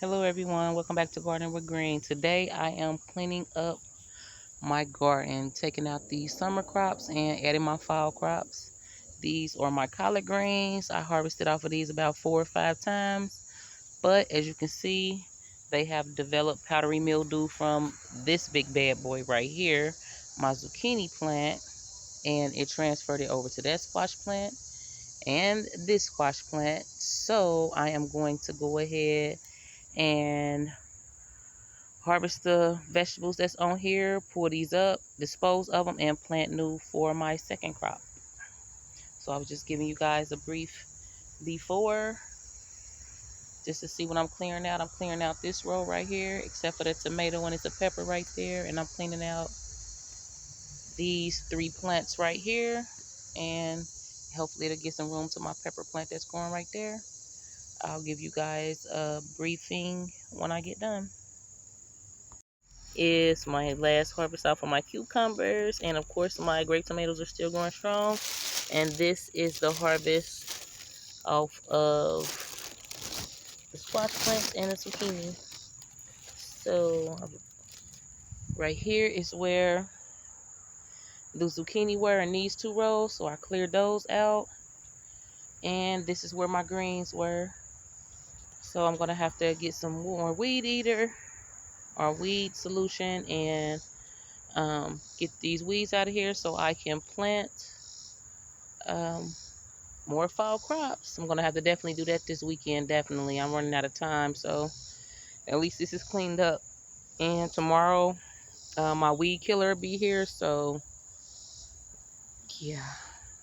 Hello everyone, welcome back to Garden with Green. Today I am cleaning up my garden, taking out these summer crops and adding my fall crops. These are my collard greens. I harvested off of these about 4 or 5 times, but as you can see, they have developed powdery mildew from this big bad boy right here, my zucchini plant, and it transferred it over to that squash plant and this squash plant. So I am going to go ahead and harvest the vegetables that's on here, pull these up, dispose of them, and plant new for my second crop. So I was just giving you guys a brief before, just to see what I'm clearing out. I'm clearing out this row right here, except for the tomato and it's a pepper right there. And I'm cleaning out these 3 plants right here. And hopefully it'll get some room to my pepper plant that's growing right there. I'll give you guys a briefing when I get done. Is my last harvest off of my cucumbers, and of course my grape tomatoes are still going strong. And this is the harvest off of the squash plants and the zucchini. So right here is where the zucchini were in these 2 rows, so I cleared those out, and this is where my greens were. So I'm gonna have to get some more weed eater or weed solution and get these weeds out of here so I can plant more fall crops. I'm gonna have to definitely do that this weekend. Definitely, I'm running out of time, so at least this is cleaned up. And tomorrow my weed killer will be here, so yeah,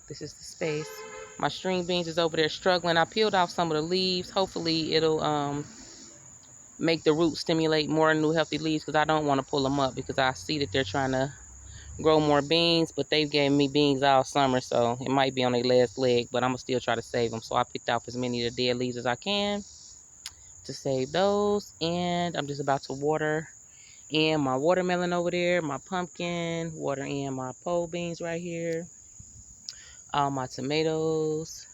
this is the space. My string beans is over there struggling. I peeled off some of the leaves. Hopefully it'll make the roots stimulate more new healthy leaves, because I don't want to pull them up because I see that they're trying to grow more beans, but they've gave me beans all summer, so it might be on their last leg, but I'm gonna still try to save them. So I picked off as many of the dead leaves as I can to save those. And I'm just about to water in my watermelon over there, my pumpkin, water in my pole beans right here, all my tomatoes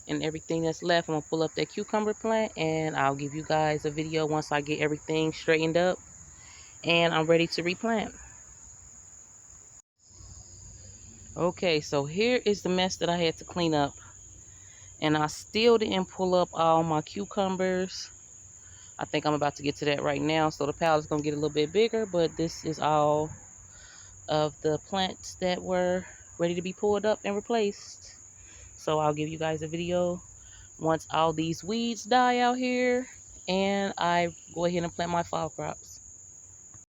and everything that's left. I'm gonna pull up that cucumber plant and I'll give you guys a video once I get everything straightened up and I'm ready to replant. Okay, so here is the mess that I had to clean up, and I still didn't pull up all my cucumbers. I think I'm about to get to that right now. So the pallet's gonna get a little bit bigger, but this is all of the plants that were ready to be pulled up and replaced. So I'll give you guys a video once all these weeds die out here and I go ahead and plant my fall crops.